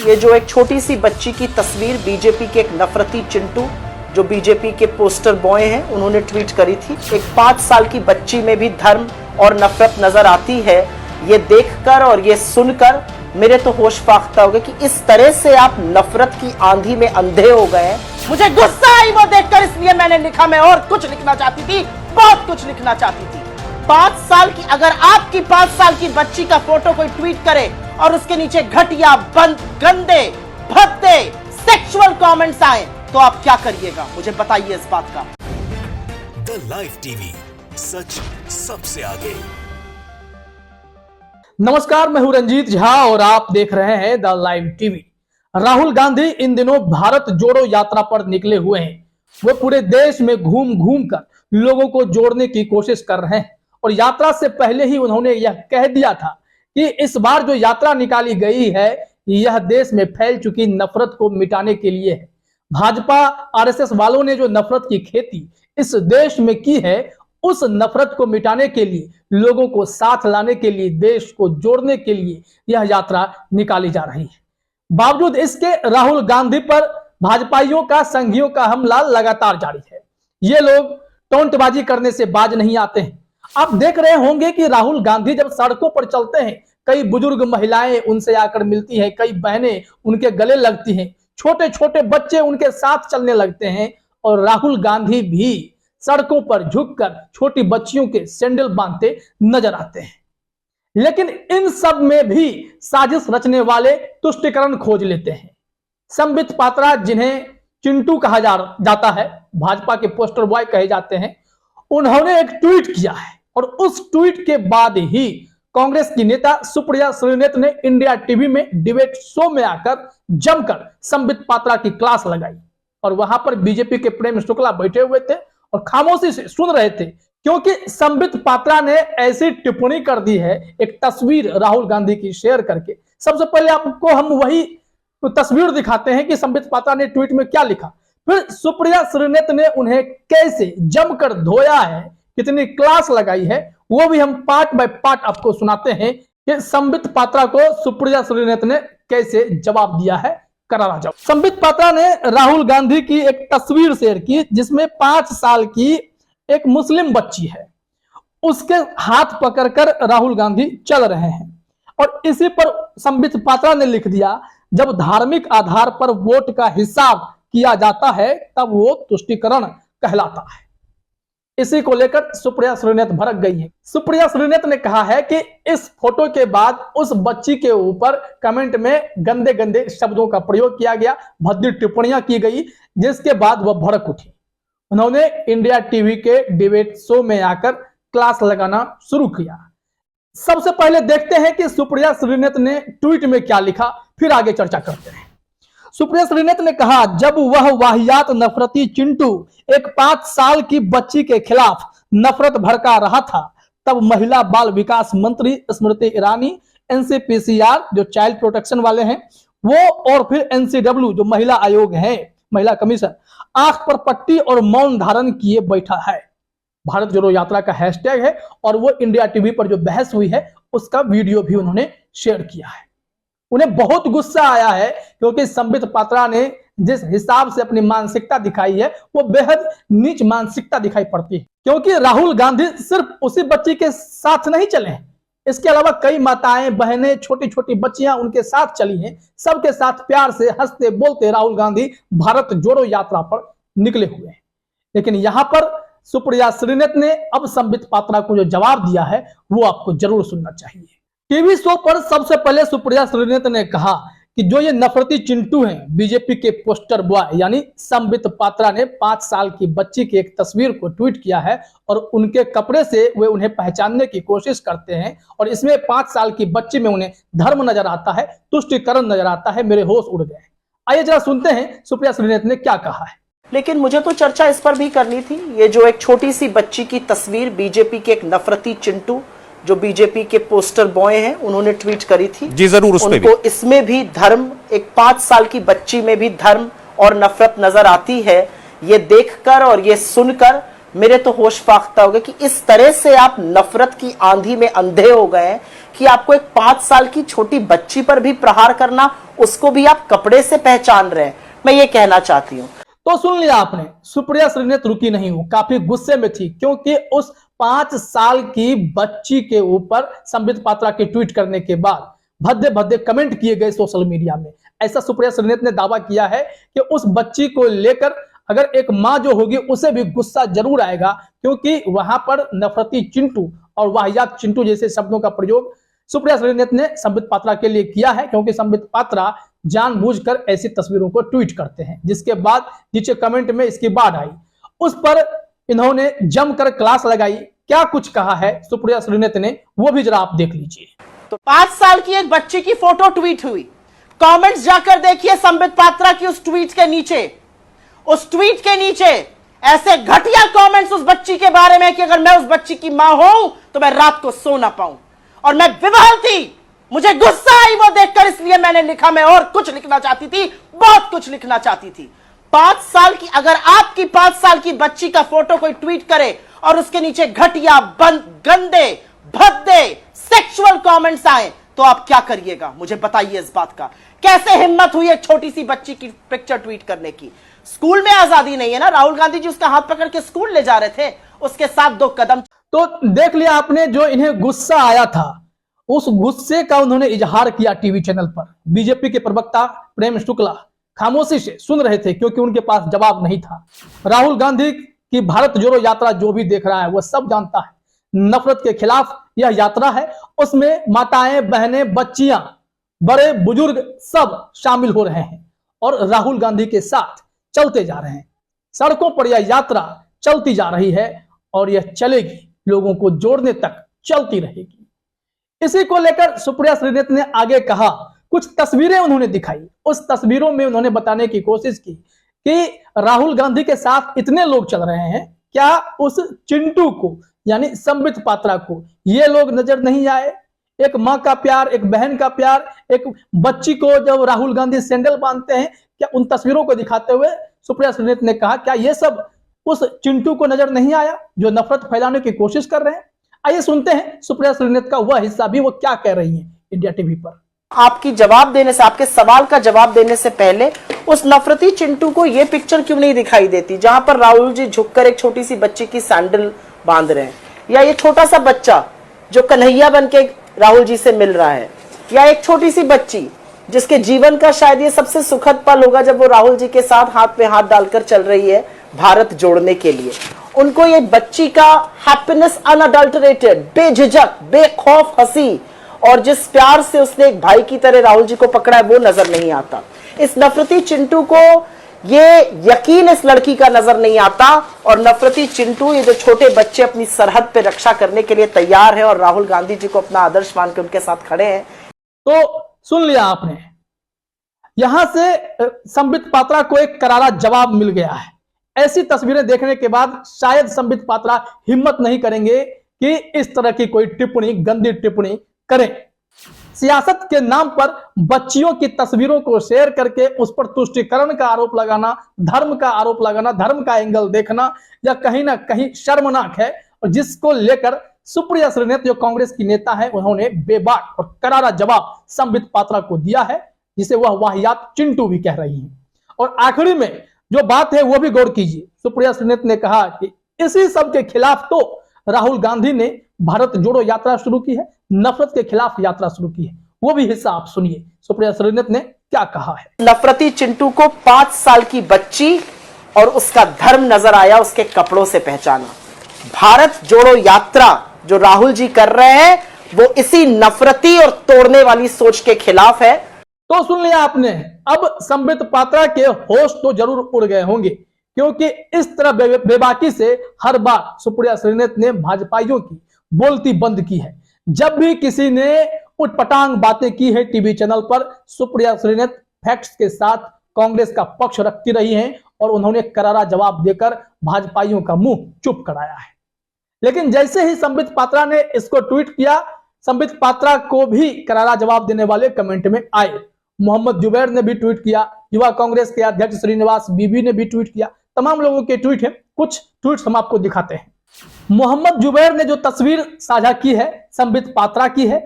ये जो एक छोटी सी बच्ची की तस्वीर बीजेपी के एक नफरती चिंटू जो बीजेपी के पोस्टर बॉय हैं उन्होंने ट्वीट करी थी। एक 5 साल की बच्ची में भी धर्म और नफरत नजर आती है। ये देखकर और ये सुनकर मेरे तो होश फाख्ता हो गए कि इस तरह से आप नफरत की आंधी में अंधे हो गए हैं। मुझे गुस्सा आई वो देखकर, इसलिए मैंने लिखा। मैं और कुछ लिखना चाहती थी, बहुत कुछ लिखना चाहती थी। 5 साल की, अगर आपकी 5 साल की बच्ची का फोटो कोई ट्वीट करे और उसके नीचे घटिया, गंदे, भद्दे, सेक्सुअल कमेंट्स आए तो आप क्या करिएगा? मुझे बताइए इस बात का। द लाइव टीवी, सच सबसे आगे। नमस्कार, मैं हूं रंजीत झा और आप देख रहे हैं the live TV. Rahul Gandhi इन दिनों भारत जोड़ो यात्रा पर निकले हुए हैं। वो पूरे देश में घूम घूम कर लोगों को जोड़ने की कोशिश कर रहे हैं और यात्रा से पहले ही उन्होंने यह कह दिया था कि इस बार जो यात्रा निकाली गई है यह देश में फैल चुकी नफरत को मिटाने के लिए है। भाजपा आरएसएस वालों ने जो नफरत की खेती इस देश में की है, उस नफरत को मिटाने के लिए, लोगों को साथ लाने के लिए, देश को जोड़ने के लिए यह यात्रा निकाली जा रही है। बावजूद इसके राहुल गांधी पर भाजपाइयों का, संघियों का हमला लगातार जारी है। ये लोग टोंटबाजी करने से बाज नहीं आते हैं। आप देख रहे होंगे कि राहुल गांधी जब सड़कों पर चलते हैं, कई बुजुर्ग महिलाएं उनसे आकर मिलती हैं, कई बहनें उनके गले लगती हैं, छोटे छोटे बच्चे उनके साथ चलने लगते हैं और राहुल गांधी भी सड़कों पर झुककर छोटी बच्चियों के सैंडल बांधते नजर आते हैं। लेकिन इन सब में भी साजिश रचने वाले तुष्टिकरण खोज लेते हैं। संबित पात्रा, जिन्हें चिंटू कहा जाता है, भाजपा के पोस्टर बॉय कहे जाते हैं, उन्होंने एक ट्वीट किया है और उस ट्वीट के बाद ही कांग्रेस की नेता सुप्रिया श्रीनेत ने इंडिया टीवी में डिबेट शो में आकर जमकर संबित पात्रा की क्लास लगाई और वहां पर बीजेपी के प्रेम शुक्ला बैठे हुए थे और खामोशी से सुन रहे थे, क्योंकि संबित पात्रा ने ऐसी टिप्पणी कर दी है, एक तस्वीर राहुल गांधी की शेयर करके। सबसे पहले आपको हम वही तस्वीर दिखाते हैं कि संबित पात्रा ने ट्वीट में क्या लिखा, फिर सुप्रिया श्रीनेत ने उन्हें कैसे जमकर धोया है, कितनी क्लास लगाई है, वो भी हम पार्ट बाय पार्ट आपको सुनाते हैं कि संबित पात्रा को सुप्रिया श्रीनेत ने कैसे जवाब दिया है। करारा जवाब। संबित पात्रा ने राहुल गांधी की एक तस्वीर शेयर की जिसमें 5 साल की एक मुस्लिम बच्ची है, उसके हाथ पकड़कर राहुल गांधी चल रहे हैं और इसी पर संबित पात्रा ने लिख दिया, जब धार्मिक आधार पर वोट का हिसाब किया जाता है तब वो तुष्टिकरण कहलाता है। इसी को लेकर सुप्रिया श्रीनेत भड़क गई है। सुप्रिया श्रीनेत ने कहा है कि इस फोटो के बाद उस बच्ची के ऊपर कमेंट में गंदे गंदे शब्दों का प्रयोग किया गया, भद्दी टिप्पणियां की गई, जिसके बाद वह भड़क उठी। उन्होंने इंडिया टीवी के डिबेट शो में आकर क्लास लगाना शुरू किया। सबसे पहले देखते हैं कि सुप्रिया श्रीनेत ने ट्वीट में क्या लिखा, फिर आगे चर्चा करते हैं। सुप्रिया श्रीनेत ने कहा, जब वह वाहियात नफरती चिंटू एक 5 साल की बच्ची के खिलाफ नफरत भड़का रहा था, तब महिला बाल विकास मंत्री स्मृति ईरानी, एनसीपीसीआर जो चाइल्ड प्रोटेक्शन वाले हैं वो, और फिर एनसीडब्ल्यू जो महिला आयोग है, महिला कमीशन, आंख पर पट्टी और मौन धारण किए बैठा है। भारत जोड़ो यात्रा का हैशटैग है और वो इंडिया टीवी पर जो बहस हुई है उसका वीडियो भी उन्होंने शेयर किया है। उन्हें बहुत गुस्सा आया है क्योंकि संबित पात्रा ने जिस हिसाब से अपनी मानसिकता दिखाई है वो बेहद नीच मानसिकता दिखाई पड़ती है, क्योंकि राहुल गांधी सिर्फ उसी बच्ची के साथ नहीं चले हैं, इसके अलावा कई माताएं, बहनें, छोटी छोटी बच्चियां उनके साथ चली हैं। सबके साथ प्यार से हंसते बोलते राहुल गांधी भारत जोड़ो यात्रा पर निकले हुए हैं। लेकिन यहां पर सुप्रिया श्रीनेत ने अब संबित पात्रा को जो जवाब दिया है वो आपको जरूर सुनना चाहिए। टीवी शो पर सबसे पहले सुप्रिया श्रीनेत ने कहा कि जो ये नफरती चिंटू हैं, बीजेपी के पोस्टर बॉय यानी संबित पात्रा ने 5 साल की बच्ची की एक तस्वीर को ट्वीट किया है और उनके कपड़े से वे उन्हें पहचानने की कोशिश करते हैं और इसमें 5 साल की बच्ची में उन्हें धर्म नजर आता है, तुष्टिकरण नजर आता है। मेरे होश उड़ गए। आइए जरा सुनते हैं सुप्रिया श्रीनेत ने क्या कहा है। लेकिन मुझे तो चर्चा इस पर भी करनी थी। ये जो एक छोटी सी बच्ची की तस्वीर बीजेपी के एक नफरती चिंटू जो बीजेपी के पोस्टर बॉय हैं उन्होंने ट्वीट करी थी, जी जरूर, उस पे भी इसमें भी धर्म, एक 5 साल की बच्ची में भी धर्म और नफरत नजर आती है। ये देखकर और ये सुनकर मेरे तो होश फाख्ता हो गए कि इस तरह से आप नफरत की आंधी में अंधे हो गए हैं कि आपको एक 5 साल की छोटी बच्ची पर भी प्रहार करना, उसको भी आप कपड़े से पहचान रहे हैं। मैं ये कहना चाहती हूँ। तो सुन लिया आपने, सुप्रिया श्रीनेत रुकी नहीं, वो काफी गुस्से में थी क्योंकि उस 5 साल की बच्ची के ऊपर संबित पात्रा के ट्वीट करने के बाद भद्दे भद्दे कमेंट किए गए सोशल मीडिया में। ऐसा सुप्रिया श्रीनेत ने दावा किया है कि उस बच्ची को लेकर अगर एक मां जो होगी उसे भी गुस्सा जरूर आएगा, क्योंकि वहां पर नफरती चिंटू और वाहियात चिंटू जैसे शब्दों का प्रयोग सुप्रिया श्रीनेत ने संबित पात्रा के लिए किया है, क्योंकि संबित पात्रा जानबूझकर ऐसी तस्वीरों को ट्वीट करते हैं, जिसके बाद नीचे कमेंट में इसकी बाढ़ आई। उस पर इन्होंने जमकर क्लास लगाई। क्या कुछ कहा है सुप्रिया श्रीनेत ने, वो भी जरा आप देख लीजिए। तो 5 साल की एक बच्ची की फोटो ट्वीट हुई, कमेंट्स जाकर देखिए संबित पात्रा की उस ट्वीट के नीचे ऐसे घटिया कमेंट्स उस बच्ची के बारे में कि अगर मैं उस बच्ची की मां हूं तो मैं रात को सो ना पाऊं। और मैं विवल थी, मुझे गुस्सा आई वो देखकर, इसलिए मैंने लिखा। मैं और कुछ लिखना चाहती थी, बहुत कुछ लिखना चाहती थी। 5 साल की, अगर आपकी 5 साल की बच्ची का फोटो कोई ट्वीट करे और उसके नीचे घटिया, गंदे, भद्दे, सेक्सुअल कमेंट्स आए, तो आप क्या करिएगा? मुझे बताइए इस बात का। कैसे हिम्मत हुई एक छोटी सी बच्ची की पिक्चर ट्वीट करने की? स्कूल में आजादी नहीं है ना? राहुल गांधी जी उसका हाथ पकड़ के स्कूल ले जा रहे थे, उसके साथ 2 कदम। तो देख लिया आपने, जो इन्हें गुस्सा आया था उस गुस्से का उन्होंने इजहार किया टीवी चैनल पर। बीजेपी के प्रवक्ता प्रेम शुक्ला खामोशी से सुन रहे थे क्योंकि उनके पास जवाब नहीं था। राहुल गांधी की भारत जोड़ो यात्रा जो भी देख रहा है वो सब जानता है, नफरत के खिलाफ यह यात्रा है। उसमें माताएं, बहनें, बच्चियां, बड़े बुजुर्ग सब शामिल हो रहे हैं और राहुल गांधी के साथ चलते जा रहे हैं। सड़कों पर यह यात्रा चलती जा रही है और यह चलेगी, लोगों को जोड़ने तक चलती रहेगी। इसी को लेकर सुप्रिया श्रीनेत ने आगे कहा, कुछ तस्वीरें उन्होंने दिखाई। उस तस्वीरों में उन्होंने बताने की कोशिश की कि राहुल गांधी के साथ इतने लोग चल रहे हैं, क्या उस चिंटू को यानी संबित पात्रा को ये लोग नजर नहीं आए? एक माँ का प्यार, एक बहन का प्यार, एक बच्ची को जब राहुल गांधी सैंडल बांधते हैं, क्या उन तस्वीरों को दिखाते हुए सुप्रिया श्रीनेत ने कहा क्या ये सब उस चिंटू को नजर नहीं आया जो नफरत फैलाने की कोशिश कर रहे हैं? आइए सुनते हैं सुप्रिया श्रीनेत का वह हिस्सा भी, वो क्या कह रही हैं इंडिया टीवी पर। आपकी जवाब देने से, आपके सवाल का जवाब देने से पहले उस नफरती चिंटू को यह पिक्चर क्यों नहीं दिखाई देती जहां पर राहुल जी झुककर एक छोटी सी बच्ची की सैंडल बांध रहे हैं, या ये छोटा सा बच्चा जो कन्हैया बन के राहुल जी से मिल रहा है, या एक छोटी सी बच्ची जिसके जीवन का शायद ये सबसे सुखद पल होगा जब वो राहुल जी के साथ हाथ में हाथ डालकर चल रही है भारत जोड़ने के लिए। उनको ये बच्ची का हैप्पीनेस अनअडल्टरेटेड, बेझिझक, बेखौफ हंसी और जिस प्यार से उसने एक भाई की तरह राहुल जी को पकड़ा है वो नजर नहीं आता। इस नफरती चिंटू को ये यकीन इस लड़की का नजर नहीं आता, और नफरती चिंटू, ये जो छोटे बच्चे अपनी सरहद पे रक्षा करने के लिए तैयार हैं और राहुल गांधी जी को अपना आदर्श मान के उनके साथ खड़े हैं। तो सुन लिया आपने, यहां से संबित पात्रा को एक करारा जवाब मिल गया है। ऐसी तस्वीरें देखने के बाद शायद संबित पात्रा हिम्मत नहीं करेंगे कि इस तरह की कोई टिप्पणी, गंदी टिप्पणी करें। सियासत के नाम पर बच्चियों की तस्वीरों को शेयर करके उस पर तुष्टीकरण का आरोप लगाना, धर्म का आरोप लगाना, धर्म का एंगल देखना, या कहीं ना कहीं शर्मनाक है, और जिसको लेकर सुप्रिया श्रीनेत जो कांग्रेस की नेता है उन्होंने बेबाक और करारा जवाब संबित पात्रा को दिया है, जिसे वह वाहियात चिंटू भी कह रही हैं। और आखिरी में जो बात है वो भी गौर कीजिए, सुप्रिया श्रीनेत ने कहा कि इसी सब के खिलाफ तो राहुल गांधी ने भारत जोड़ो यात्रा शुरू की है, नफरत के खिलाफ यात्रा शुरू की है। वो भी हिस्सा आप सुनिए सुप्रिया श्रीनेत ने क्या कहा है। नफरती चिंटू को 5 साल की बच्ची और उसका धर्म नजर आया, उसके कपड़ों से पहचाना। भारत जोड़ो यात्रा जो राहुल जी कर रहे हैं वो इसी नफरती और तोड़ने वाली सोच के खिलाफ है। तो सुन लिया आपने, अब संबित पात्रा के होश तो जरूर उड़ गए होंगे, क्योंकि इस तरह बेबाकी से हर बार सुप्रिया श्रीनेत ने भाजपाइयों की बोलती बंद की है। जब भी किसी ने उटपटांग बातें की है टीवी चैनल पर, सुप्रिया श्रीनेत फैक्ट्स के साथ कांग्रेस का पक्ष रखती रही हैं और उन्होंने करारा जवाब देकर भाजपाइयों का मुंह चुप कराया है। लेकिन जैसे ही संबित पात्रा ने इसको ट्वीट किया, संबित पात्रा को भी करारा जवाब देने वाले कमेंट में आए। मोहम्मद जुबैर ने भी ट्वीट किया, युवा कांग्रेस के अध्यक्ष श्रीनिवास बीबी ने भी ट्वीट किया। तमाम लोगों के ट्वीट हैं, कुछ ट्वीट्स हम आपको दिखाते हैं। मोहम्मद जुबैर ने जो तस्वीर साझा की है संबित पात्रा की है,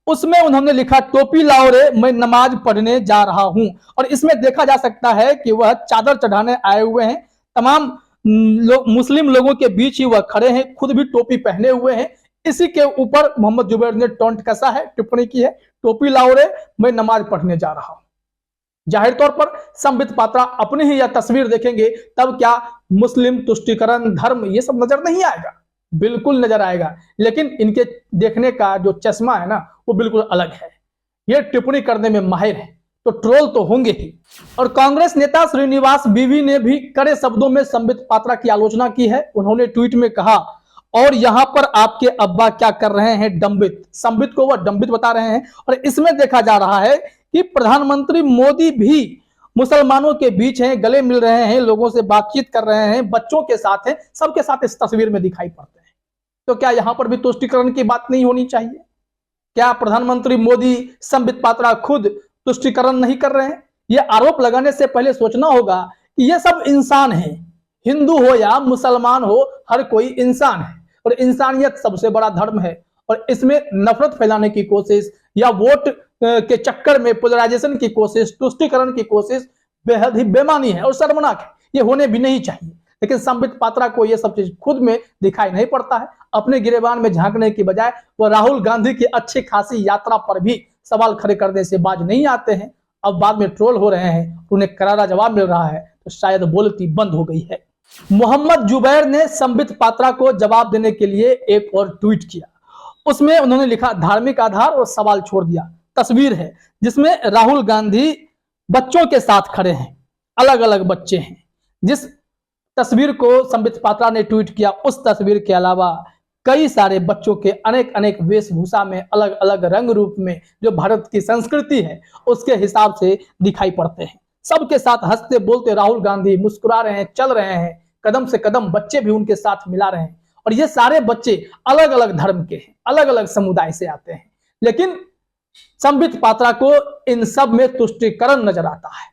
उसमें उन्होंने लिखा, टोपी लाओ रे, मैं नमाज पढ़ने जा रहा हूं। और इसमें देखा जा सकता है कि वह चादर चढ़ाने आए हुए हैं। तमाम मुस्लिम लोगों के बीच ही वह खड़े हैं, खुद भी टोपी पहने हुए हैं। इसी के ऊपर मोहम्मद जुबैर ने टोंट कसा है, टिप्पणी की है, टोपी लाओ रे, मैं नमाज पढ़ने जा रहा हूं। जाहिर तौर पर संबित पात्रा अपनी ही यह तस्वीर देखेंगे तब क्या मुस्लिम तुष्टिकरण, धर्म, ये सब नजर नहीं आएगा? बिल्कुल नजर आएगा। लेकिन इनके देखने का जो चश्मा है ना, वो बिल्कुल अलग है। ये टिप्पणी करने में माहिर है, तो ट्रोल तो होंगे ही। और कांग्रेस नेता श्रीनिवास बीवी ने भी कड़े शब्दों में संबित पात्रा की आलोचना की है। उन्होंने ट्वीट में कहा, और यहां पर आपके अब्बा क्या कर रहे हैं, डंबित। संबित को वह डंबित बता रहे हैं। और इसमें देखा जा रहा है कि प्रधानमंत्री मोदी भी मुसलमानों के बीच हैं, गले मिल रहे हैं, लोगों से बातचीत कर रहे हैं, बच्चों के साथ हैं, सबके साथ इस तस्वीर में दिखाई पड़ते हैं। तो क्या यहां पर भी तुष्टिकरण की बात नहीं होनी चाहिए? क्या प्रधानमंत्री मोदी, संबित पात्रा खुद तुष्टिकरण नहीं कर रहे हैं? यह आरोप लगाने से पहले सोचना होगा कि यह सब इंसान हैं, हिंदू हो या मुसलमान हो, हर कोई इंसान है। और इंसानियत सबसे बड़ा धर्म है। और इसमें नफरत फैलाने की कोशिश या वोट के चक्कर में पोलराइजेशन की कोशिश, तुष्टिकरण की कोशिश बेहद ही बेमानी है और शर्मनाक है। ये होने भी नहीं चाहिए। लेकिन संबित पात्रा को यह सब चीज खुद में दिखाई नहीं पड़ता है। अपने गिरेबान में झांकने की बजाय वह राहुल गांधी की अच्छी खासी यात्रा पर भी सवाल खड़े करने से बाज नहीं आते हैं। अब बाद में ट्रोल हो रहे हैं, उन्हें करारा जवाब मिल रहा है, तो शायद बोलती बंद हो गई है। मोहम्मद जुबैर ने संबित पात्रा को जवाब देने के लिए एक और ट्वीट किया। उसमें उन्होंने लिखा, धार्मिक आधार और सवाल छोड़ दिया। तस्वीर है जिसमें राहुल गांधी बच्चों के साथ खड़े हैं, अलग अलग बच्चे हैं। जिस तस्वीर को संबित पात्रा ने ट्वीट किया, उस तस्वीर के अलावा कई सारे बच्चों के अनेक अनेक वेशभूषा में, अलग अलग रंग रूप में, जो भारत की संस्कृति है उसके हिसाब से दिखाई पड़ते हैं। सबके साथ हंसते बोलते राहुल गांधी मुस्कुरा रहे हैं, चल रहे हैं, कदम से कदम बच्चे भी उनके साथ मिला रहे हैं। और ये सारे बच्चे अलग अलग धर्म के हैं, अलग अलग समुदाय से आते हैं। लेकिन संबित पात्रा को इन सब में तुष्टिकरण नजर आता है।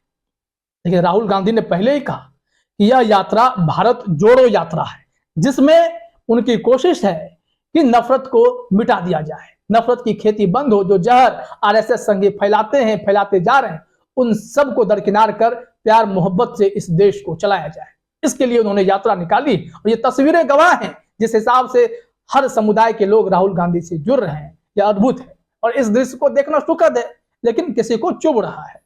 लेकिन राहुल गांधी ने पहले ही कहा कि यह यात्रा भारत जोड़ो यात्रा है, जिसमें उनकी कोशिश है कि नफरत को मिटा दिया जाए, नफरत की खेती बंद हो। जो जहर आरएसएस संघी फैलाते हैं, फैलाते जा रहे हैं, उन सब को दरकिनार कर प्यार मोहब्बत से इस देश को चलाया जाए। इसके लिए उन्होंने यात्रा निकाली। और ये तस्वीरें गवाह हैं जिस हिसाब से हर समुदाय के लोग राहुल गांधी से जुड़ रहे हैं। यह अद्भुत है और इस दृश्य को देखना सुखद है, लेकिन किसी को चुभ रहा है।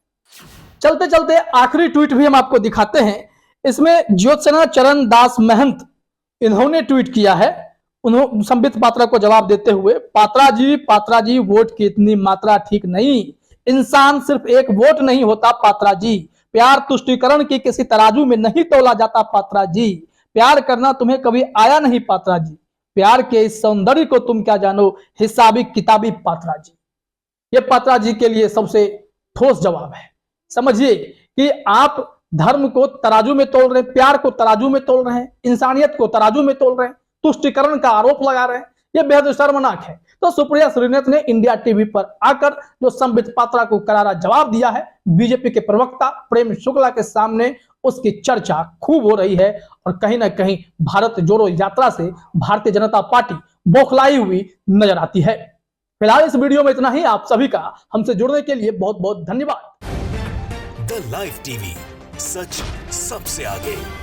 चलते चलते आखिरी ट्वीट भी हम आपको दिखाते हैं। इसमें ज्योत्सना चरण दास महंत, इन्होंने ट्वीट किया है। उन्होंने संबित पात्रा को जवाब देते हुए, पात्रा जी वोट की इतनी मात्रा ठीक नहीं। इंसान सिर्फ एक वोट नहीं होता पात्रा जी। प्यार तुष्टिकरण की किसी तराजू में नहीं तोला जाता पात्रा जी। प्यार करना तुम्हें कभी आया नहीं पात्रा जी। प्यार के इस सौंदर्य को तुम क्या जानो, हिसाबी किताबी पात्रा जी। ये पात्रा जी के लिए सबसे ठोस जवाब है। समझिए कि आप धर्म को तराजू में तोल रहे हैं, प्यार को तराजू में तोल रहे हैं, इंसानियत को तराजू में तोल रहे हैं, तुष्टिकरण का आरोप लगा रहे हैं। यह बेहद शर्मनाक है। तो सुप्रिया श्रीनाथ ने इंडिया टीवी पर आकर जो संबित पात्रा को करारा जवाब दिया है, बीजेपी के प्रवक्ता प्रेम शुक्ला के सामने उसकी चर्चा खूब हो रही है। और कहीं ना कहीं भारत जोड़ो यात्रा से भारतीय जनता पार्टी बौखलाई हुई नजर आती है। फिलहाल इस वीडियो में इतना ही। आप सभी का हमसे जुड़ने के लिए बहुत बहुत धन्यवाद। द लाइव टीवी, सच सबसे आगे।